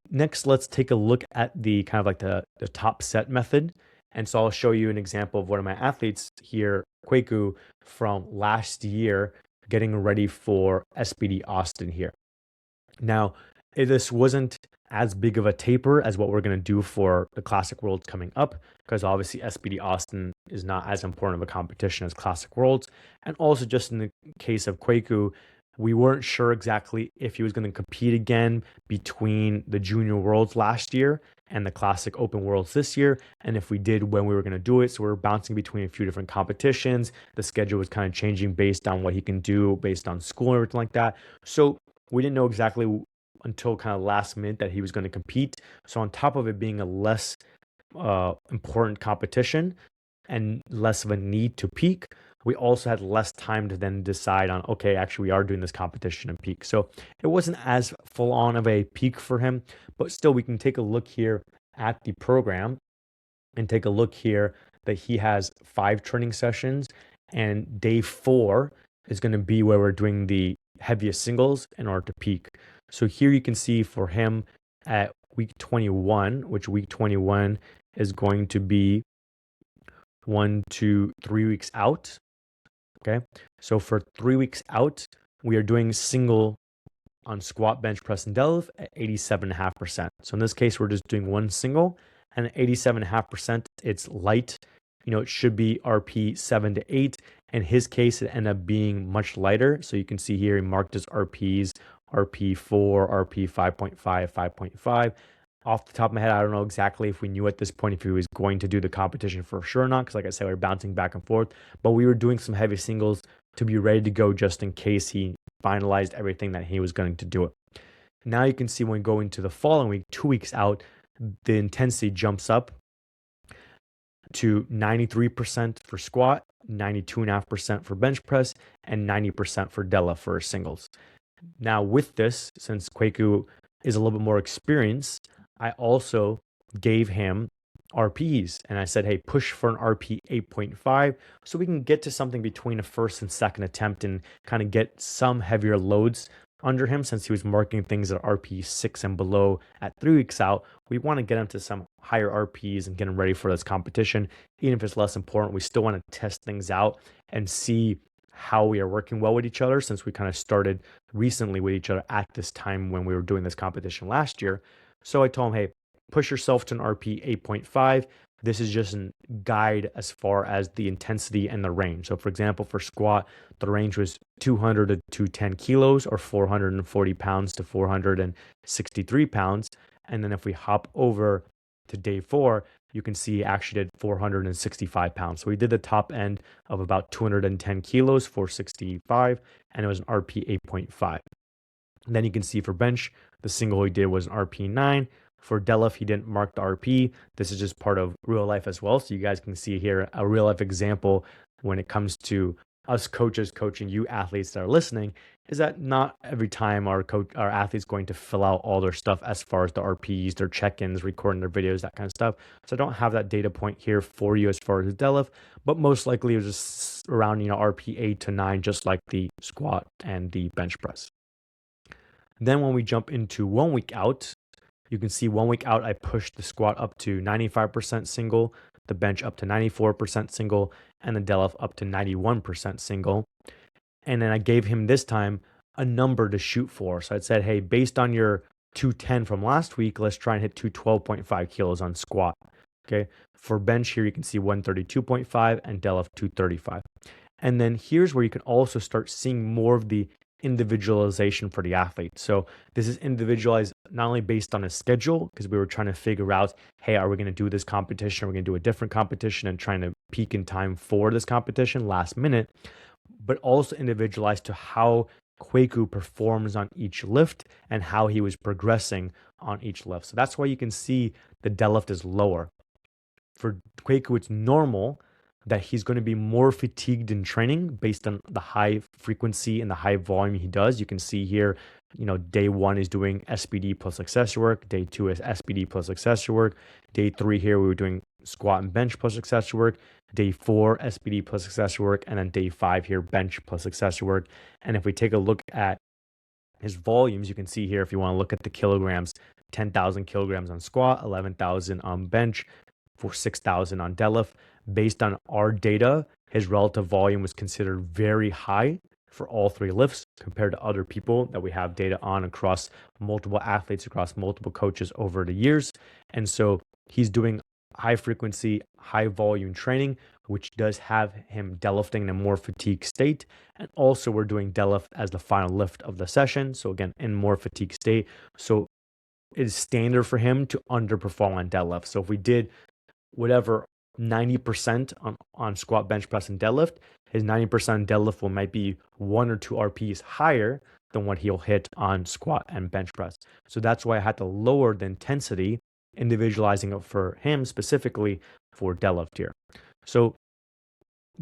Speaker 1: Next, let's take a look at the kind of like the top set method. And so I'll show you an example of one of my athletes here, Kwaku, from last year, getting ready for SBD Austin here. Now, this wasn't as big of a taper as what we're going to do for the Classic Worlds coming up, because obviously SBD Austin is not as important of a competition as Classic Worlds. And also just in the case of Kwaku, we weren't sure exactly if he was going to compete again between the Junior Worlds last year and the Classic Open Worlds this year. And if we did, when we were going to do it. So we were bouncing between a few different competitions. The schedule was kind of changing based on what he can do, based on school and everything like that. So we didn't know exactly until kind of last minute that he was going to compete. So on top of it being a less important competition and less of a need to peak, we also had less time to then decide on, okay, actually we are doing this competition and peak. So it wasn't as full on of a peak for him, but still we can take a look here at the program and take a look here that he has 5 training sessions, and day 4 is going to be where we're doing the heaviest singles in order to peak. So here you can see for him at week 21, which week 21 is going to be 1 to 3 weeks out. Okay. So for 3 weeks out, we are doing single on squat, bench press, and deadlift at 87.5%. So in this case, we're just doing 1 single and at 87.5%, it's light. It should be RP 7 to 8. In his case, it ended up being much lighter. So you can see here, he marked his RPs, RP 4, RP 5.5, 5.5. Off the top of my head, I don't know exactly if we knew at this point if he was going to do the competition for sure or not, because like I said, we were bouncing back and forth, but we were doing some heavy singles to be ready to go just in case he finalized everything that he was going to do it. Now you can see when we go into the following week, 2 weeks out, the intensity jumps up to 93% for squat, 92.5% for bench press, and 90% for deadlift for singles. Now with this, since Kwaku is a little bit more experienced, I also gave him RPs and I said, hey, push for an RP 8.5 so we can get to something between a first and second attempt and kind of get some heavier loads under him. Since he was marking things at RP 6 and below at 3 weeks out, we want to get him to some higher RPs and get him ready for this competition. Even if it's less important, we still want to test things out and see how we are working well with each other, since we kind of started recently with each other at this time when we were doing this competition last year. So I told him, hey, push yourself to an RP 8.5. This is just a guide as far as the intensity and the range. So for example, for squat, the range was 200 to 210 kilos or 440 pounds to 463 pounds. And then if we hop over to day 4, you can see he actually did 465 pounds. So we did the top end of about 210 kilos, 465, and it was an RP 8.5. And then you can see for bench, the single he did was an RP 9. For deadlift, he didn't mark the RP. This is just part of real life as well. So you guys can see here a real life example when it comes to us coaches coaching you athletes that are listening, is that not every time our athletes going to fill out all their stuff as far as the RPs, their check-ins, recording their videos, that kind of stuff. So I don't have that data point here for you as far as the deadlift, but most likely it was just around, RP 8 to 9, just like the squat and the bench press. Then when we jump into 1 week out, you can see 1 week out, I pushed the squat up to 95% single, the bench up to 94% single, and the deadlift up to 91% single. And then I gave him this time a number to shoot for. So I said, hey, based on your 210 from last week, let's try and hit 212.5 kilos on squat. Okay. For bench here, you can see 132.5 and deadlift 235. And then here's where you can also start seeing more of the individualization for the athlete. So this is individualized not only based on a schedule, because we were trying to figure out, hey, are we going to do this competition? Are we going to do a different competition and trying to peak in time for this competition last minute, but also individualized to how Kwaku performs on each lift and how he was progressing on each lift. So that's why you can see the deadlift is lower. For Kwaku, it's normal that he's going to be more fatigued in training based on the high frequency and the high volume he does. You can see here, day 1 is doing SBD plus accessory work. Day 2 is SBD plus accessory work. Day 3 here, we were doing squat and bench plus accessory work. Day 4, SBD plus accessory work. And then day 5 here, bench plus accessory work. And if we take a look at his volumes, you can see here, if you want to look at the kilograms, 10,000 kilograms on squat, 11,000 on bench, for 6,000 on deadlift. Based on our data, his relative volume was considered very high for all 3 lifts compared to other people that we have data on across multiple athletes, across multiple coaches over the years. And so he's doing high frequency, high volume training, which does have him deadlifting in a more fatigued state. And also we're doing deadlift as the final lift of the session. So again, in more fatigued state. So it is standard for him to underperform on deadlift. So if we did whatever 90% on squat, bench press, and deadlift, his 90% deadlift will might be 1 or 2 RPs higher than what he'll hit on squat and bench press. So that's why I had to lower the intensity, individualizing it for him specifically for deadlift here. So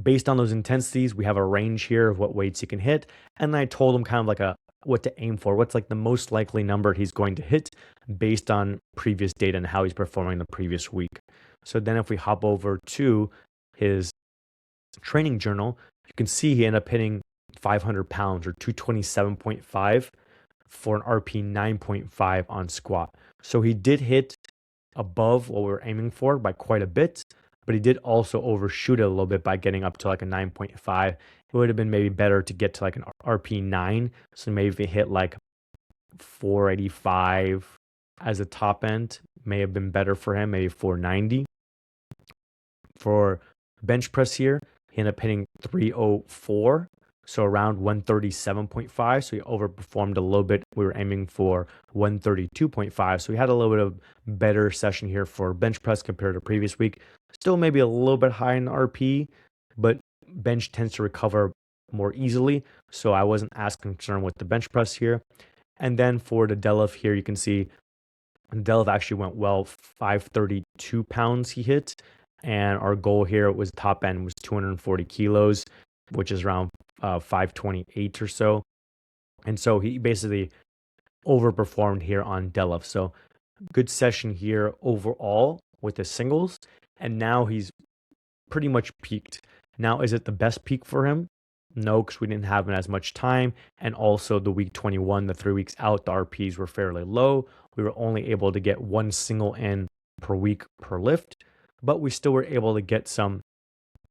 Speaker 1: based on those intensities, we have a range here of what weights he can hit. And I told him kind of like what to aim for, what's like the most likely number he's going to hit based on previous data and how he's performing the previous week. So then if we hop over to his training journal, you can see he ended up hitting 500 pounds or 227.5 for an RP 9.5 on squat. So he did hit above what we were aiming for by quite a bit, but he did also overshoot it a little bit by getting up to like a 9.5. It would have been maybe better to get to like an RP 9. So maybe if he hit like 485 as a top end, may have been better for him, maybe 490. For bench press here, he ended up hitting 304, so around 137.5. So he overperformed a little bit. We were aiming for 132.5. So we had a little bit of better session here for bench press compared to previous week. Still maybe a little bit high in RP, but bench tends to recover more easily. So I wasn't as concerned with the bench press here. And then for the deadlift here, you can see deadlift actually went well. 532 pounds he hit. And our goal here was top end was 240 kilos, which is around 528 or so. And so he basically overperformed here on deadlift. So good session here overall with the singles. And now he's pretty much peaked. Now, is it the best peak for him? No, because we didn't have as much time. And also the week 21, the 3 weeks out, the RPs were fairly low. We were only able to get one single in per week per lift, but we still were able to get some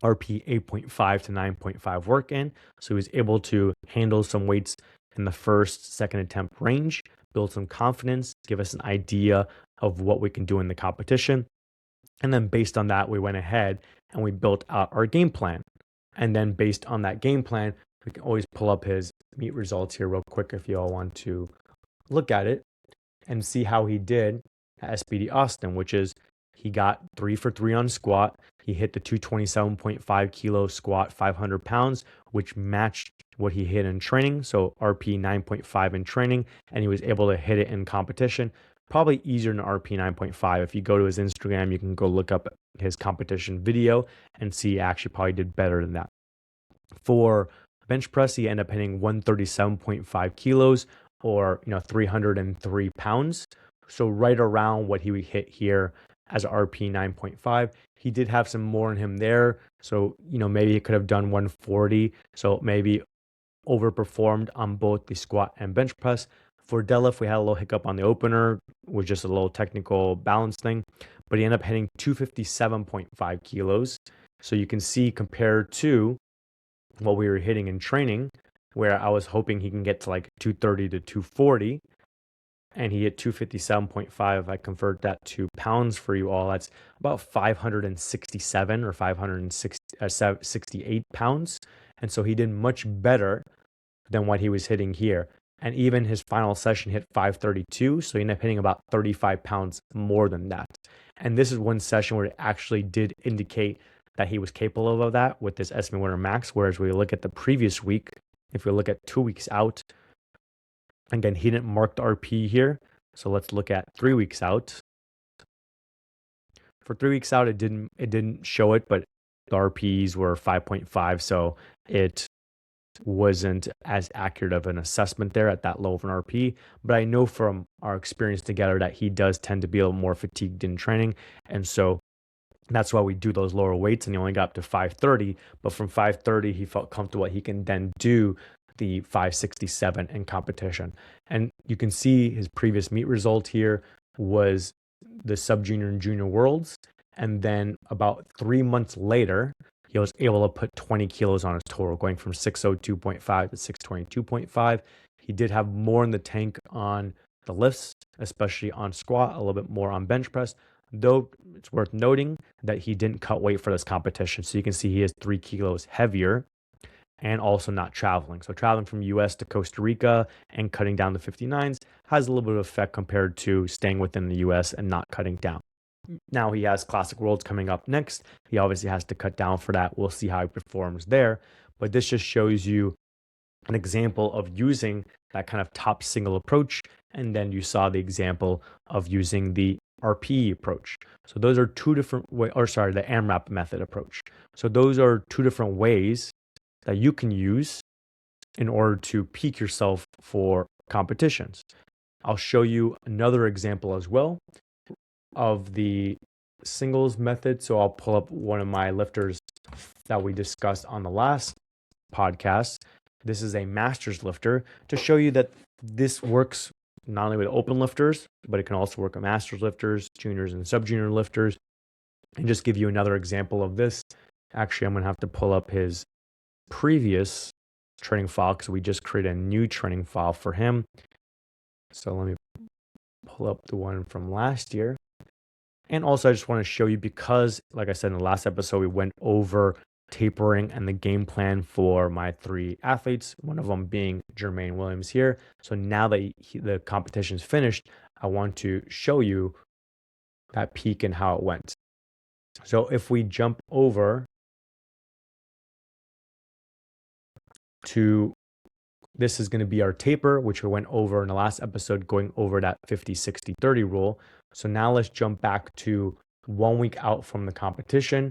Speaker 1: RP 8.5 to 9.5 work in. So he was able to handle some weights in the first, second attempt range, build some confidence, give us an idea of what we can do in the competition. And then based on that, we went ahead and we built out our game plan. And then based on that game plan, we can always pull up his meet results here real quick if you all want to look at it and see how he did at SBD Austin, which is he got 3 for 3 on squat. He hit the 227.5 kilo squat, 500 pounds, which matched what he hit in training. So RP 9.5 in training, and he was able to hit it in competition. Probably easier than RP 9.5. If you go to his Instagram, you can go look up his competition video and see he actually probably did better than that. For bench press, he ended up hitting 137.5 kilos or 303 pounds. So right around what he would hit here as a RP 9.5. He did have some more in him there. So, maybe he could have done 140. So maybe overperformed on both the squat and bench press. For deadlift, we had a little hiccup on the opener, was just a little technical balance thing, but he ended up hitting 257.5 kilos. So you can see compared to what we were hitting in training, where I was hoping he can get to like 230 to 240, and he hit 257.5. If I convert that to pounds for you all, that's about 567 or 568 pounds. And so he did much better than what he was hitting here. And even his final session hit 532. So he ended up hitting about 35 pounds more than that. And this is one session where it actually did indicate that he was capable of that with this estimate winner max. Whereas we look at the previous week, if we look at 2 weeks out, again, he didn't mark the RP here. So let's look at 3 weeks out. For 3 weeks out, it didn't show it, but the RPs were 5.5. So it wasn't as accurate of an assessment there at that low of an RP. But I know from our experience together that he does tend to be a little more fatigued in training. And so that's why we do those lower weights, and he only got up to 530. But from 530, he felt comfortable he can then do the 567 in competition. And you can see his previous meet result here was the sub-junior and junior worlds. And then about 3 months later, he was able to put 20 kilos on his total, going from 602.5 to 622.5. He did have more in the tank on the lifts, especially on squat, a little bit more on bench press, though it's worth noting that he didn't cut weight for this competition. So you can see he is 3 kilos heavier and also not traveling. So traveling from US to Costa Rica and cutting down to 59s has a little bit of effect compared to staying within the US and not cutting down. Now he has Classic Worlds coming up next. He obviously has to cut down for that. We'll see how he performs there. But this just shows you an example of using that kind of top single approach. And then you saw the example of using the RPE approach. So those are two different ways, the AMRAP method approach. So those are two different ways that you can use in order to peak yourself for competitions. I'll show you another example as well of the singles method. So I'll pull up one of my lifters that we discussed on the last podcast. This is a master's lifter to show you that this works not only with open lifters, but it can also work with master's lifters, juniors and sub-junior lifters. And just give you another example of this. Actually, I'm going to have to pull up his previous training file because we just created a new training file for him. So let me pull up the one from last year. And also, I just want to show you because, like I said in the last episode, we went over tapering and the game plan for my 3 athletes, one of them being Jermaine Williams here. So now that the competition is finished, I want to show you that peak and how it went. So if we jump over to, this is going to be our taper, which we went over in the last episode, going over that 50-60-30 rule. So now let's jump back to 1 week out from the competition.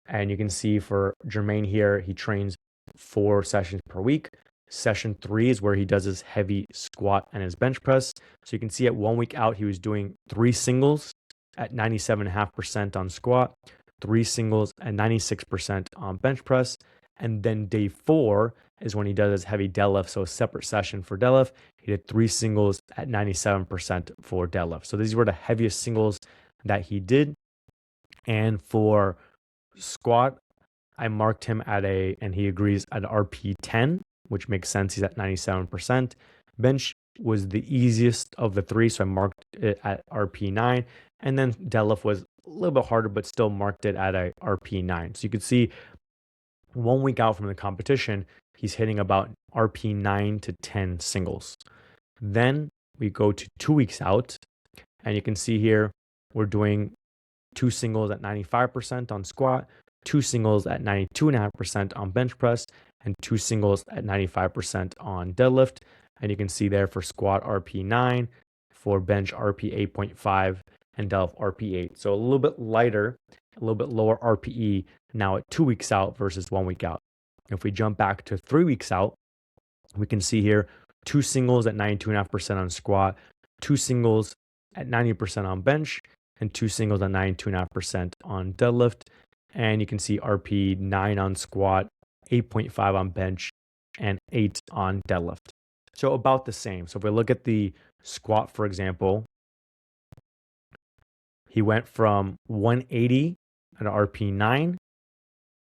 Speaker 1: And you can see for Jermaine here, he trains 4 sessions per week. Session 3 is where he does his heavy squat and his bench press. So you can see at 1 week out, he was doing 3 singles at 97.5% on squat, 3 singles at 96% on bench press. And then day 4 is when he does his heavy deadlift. So a separate session for deadlift. He did 3 singles at 97% for deadlift. So these were the heaviest singles that he did. And for squat, I marked him and he agrees, at RP 10, which makes sense. He's at 97%. Bench was the easiest of the 3, so I marked it at RP 9. And then deadlift was a little bit harder, but still marked it at a RP 9. So you could see 1 week out from the competition, he's hitting about RP 9 to 10 singles. Then we go to 2 weeks out, and you can see here we're doing 2 singles at 95% on squat, 2 singles at 92.5% on bench press, and 2 singles at 95% on deadlift. And you can see there for squat RP 9, for bench RP 8.5, and deadlift RP 8. So a little bit lighter, a little bit lower RPE now at 2 weeks out versus 1 week out. If we jump back to 3 weeks out, we can see here 2 singles at 92.5% on squat, 2 singles at 90% on bench, and 2 singles at 92.5% on deadlift. And you can see RP 9 on squat, 8.5 on bench, and 8 on deadlift. So about the same. So if we look at the squat, for example, he went from 180 at RP 9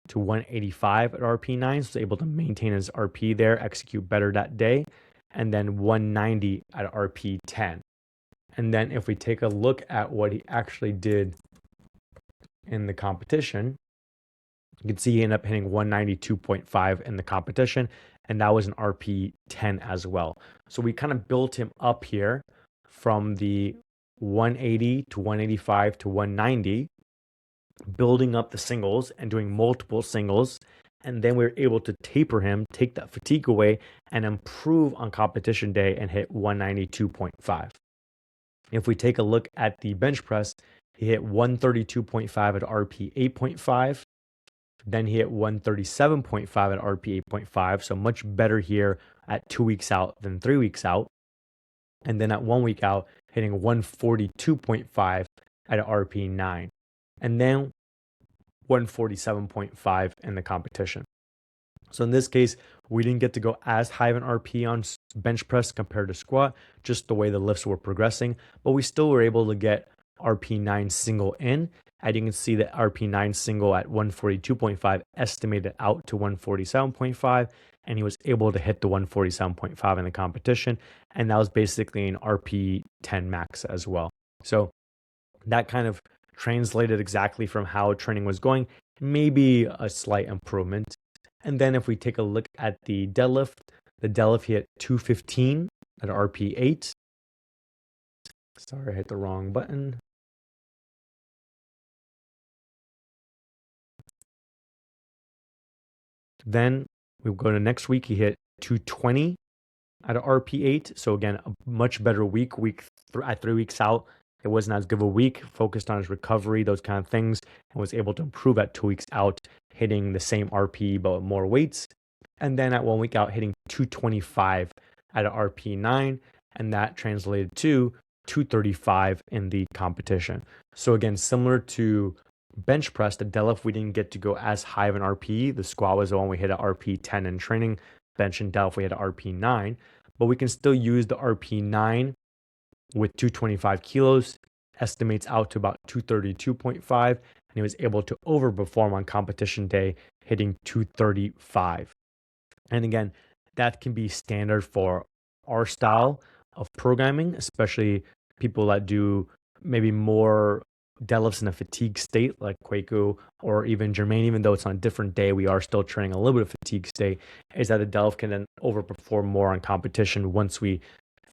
Speaker 1: to 185 at RP 9. So he's able to maintain his RP there, execute better that day, and then 190 at RP 10. And then if we take a look at what he actually did in the competition, you can see he ended up hitting 192.5 in the competition, and that was an RP 10 as well. So we kind of built him up here from the 180 to 185 to 190, building up the singles and doing multiple singles. And then we were able to taper him, take that fatigue away, and improve on competition day and hit 192.5. If we take a look at the bench press, he hit 132.5 at RP 8.5. Then he hit 137.5 at RP 8.5. So much better here at 2 weeks out than 3 weeks out. And then at 1 week out, hitting 142.5 at RP 9. And then 147.5 in the competition. So in this case, we didn't get to go as high of an RP on bench press compared to squat, just the way the lifts were progressing, but we still were able to get RP 9 single in. And you can see that RP 9 single at 142.5 estimated out to 147.5, and he was able to hit the 147.5 in the competition, and that was basically an RP 10 max as well. So that kind of translated exactly from how training was going, maybe a slight improvement. And then if we take a look at the deadlift hit 215 at RP 8. Sorry, I hit the wrong button. Then we go to next week, he hit 220 at RP 8. So again, a much better week. At 3 weeks out, it wasn't as good of a week, focused on his recovery, those kind of things, and was able to improve at 2 weeks out, hitting the same RP but with more weights. And then at 1 week out, hitting 225 at RP 9, and that translated to 235 in the competition. So again, similar to bench press, the deadlift, we didn't get to go as high of an RP. The squat was the one we hit at RP 10 in training. Bench and deadlift, we hit at RP 9. But we can still use the RP 9 with 225 kilos, estimates out to about 232.5, and he was able to overperform on competition day, hitting 235. And again, that can be standard for our style of programming, especially people that do maybe more deadlifts in a fatigue state like Kwaku or even Jermaine, even though it's on a different day, we are still training a little bit of fatigue state, is that the deadlift can then overperform more on competition once we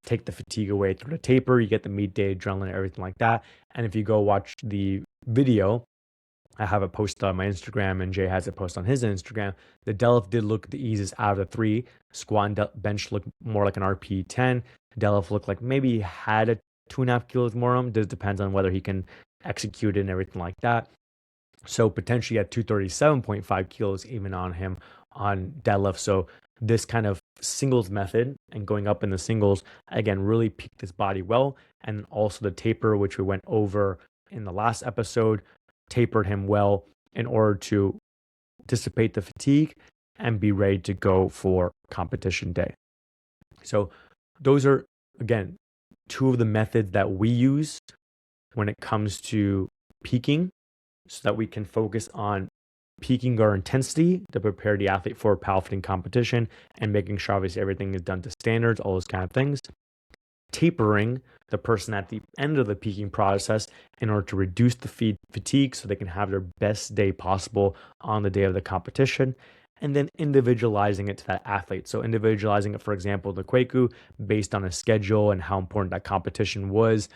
Speaker 1: take the fatigue away through the taper. You get the meet day adrenaline, everything like that. And if you go watch the video, I have it posted on my Instagram and Jay has it posted on his Instagram. The deadlift did look the easiest out of the three. Squat and bench looked more like an RP 10. Deadlift looked like maybe he had a 2.5 kilos more on him. This depends on whether he can execute it and everything like that. So potentially at 237.5 kilos even on him on deadlift. So this kind of singles method and going up in the singles, again, really peaked his body well. And also the taper, which we went over in the last episode, tapered him well in order to dissipate the fatigue and be ready to go for competition day. So those are, again, two of the methods that we use when it comes to peaking so that we can focus on peaking our intensity to prepare the athlete for a powerlifting competition and making sure obviously everything is done to standards, all those kind of things. Tapering the person at the end of the peaking process in order to reduce the fatigue so they can have their best day possible on the day of the competition. And then individualizing it to that athlete. So individualizing it, for example, the Kwaku based on his schedule and how important that competition was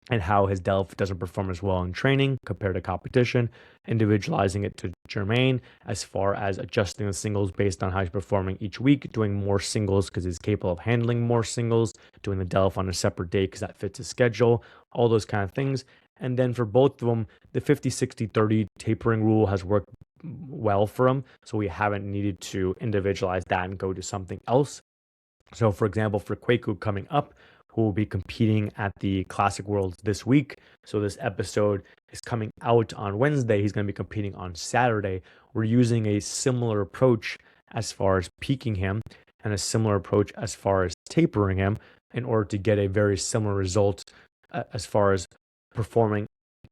Speaker 1: and how his deadlift doesn't perform as well in training compared to competition, individualizing it to Jermaine as far as adjusting the singles based on how he's performing each week, doing more singles because he's capable of handling more singles, doing the deadlift on a separate day because that fits his schedule, all those kind of things. And then for both of them, the 50-60-30 tapering rule has worked well for him, so we haven't needed to individualize that and go to something else. So for example, for Kwaku coming up, who will be competing at the Classic Worlds this week. So this episode is coming out on Wednesday. He's going to be competing on Saturday. We're using a similar approach as far as peaking him and a similar approach as far as tapering him in order to get a very similar result as far as performing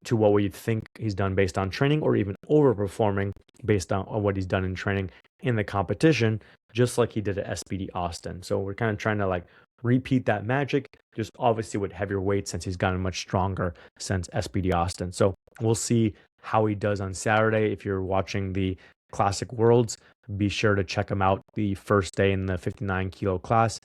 Speaker 1: to what we think he's done based on training or even overperforming based on what he's done in training in the competition, just like he did at SBD Austin. So we're kind of trying to repeat that magic, just obviously with heavier weight since he's gotten much stronger since SBD Austin. So we'll see how he does on Saturday. If you're watching the Classic Worlds, be sure to check him out the first day in the 59 kilo class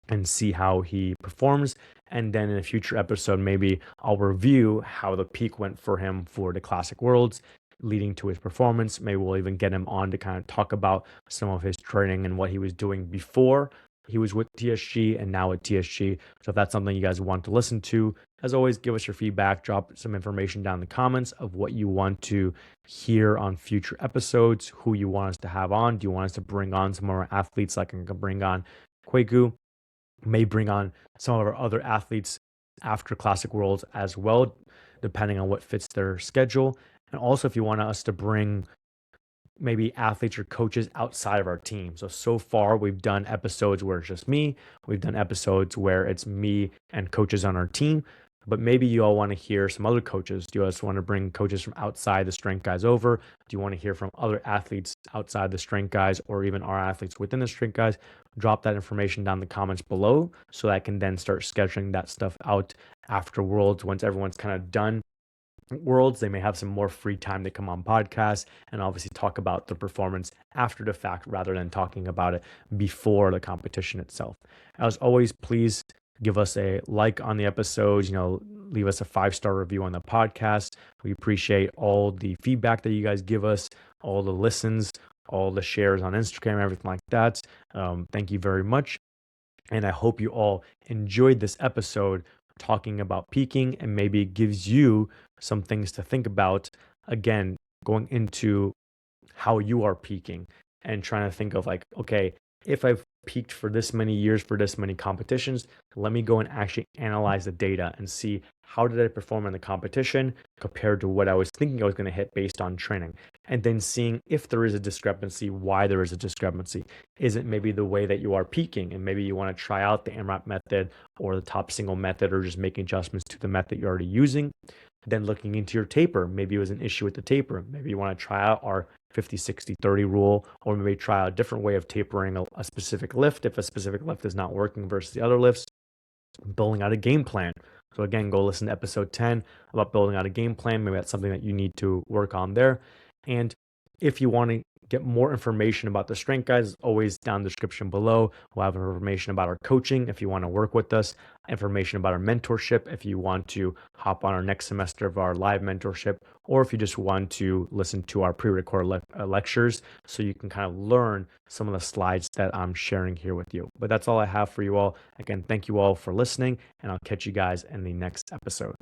Speaker 1: and see how he performs. And then in a future episode, maybe I'll review how the peak went for him for the Classic Worlds, leading to his performance. Maybe we'll even get him on to kind of talk about some of his training and what he was doing before he was with TSG and now at TSG. So if that's something you guys want to listen to, as always, give us your feedback, drop some information down in the comments of what you want to hear on future episodes, who you want us to have on. Do you want us to bring on some more athletes like I can bring on Kwaku? May bring on some of our other athletes after Classic Worlds as well, depending on what fits their schedule. And also if you want us to bring maybe athletes or coaches outside of our team. So far we've done episodes where it's just me. We've done episodes where it's me and coaches on our team. But maybe you all want to hear some other coaches. Do you just want to bring coaches from outside the strength guys over? Do you want to hear from other athletes outside the strength guys or even our athletes within the strength guys? Drop that information down in the comments below so that I can then start scheduling that stuff out after Worlds. Once everyone's kind of done Worlds, they may have some more free time to come on podcasts and obviously talk about the performance after the fact rather than talking about it before the competition itself. As always, please give us a like on the episodes, leave us a 5-star review on the podcast. We appreciate all the feedback that you guys give us, all the listens, all the shares on Instagram, everything like that. Thank you very much. And I hope you all enjoyed this episode talking about peaking and maybe it gives you some things to think about, again, going into how you are peaking and trying to think of okay, if I've peaked for this many years for this many competitions, let me go and actually analyze the data and see how did I perform in the competition compared to what I was thinking I was going to hit based on training. And then seeing if there is a discrepancy, why there is a discrepancy. Is it maybe the way that you are peaking and maybe you want to try out the AMRAP method or the top single method or just making adjustments to the method you're already using? Then looking into your taper, maybe it was an issue with the taper. Maybe you want to try out our 50-60-30 rule, or maybe try a different way of tapering a specific lift if a specific lift is not working versus the other lifts. Building out a game plan. So again, go listen to episode 10 about building out a game plan. Maybe that's something that you need to work on there. And if you want to get more information about the strength guys, always down in the description below. We'll have information about our coaching if you want to work with us, information about our mentorship if you want to hop on our next semester of our live mentorship, or if you just want to listen to our pre-recorded lectures so you can kind of learn some of the slides that I'm sharing here with you. But that's all I have for you all. Again, thank you all for listening, and I'll catch you guys in the next episode.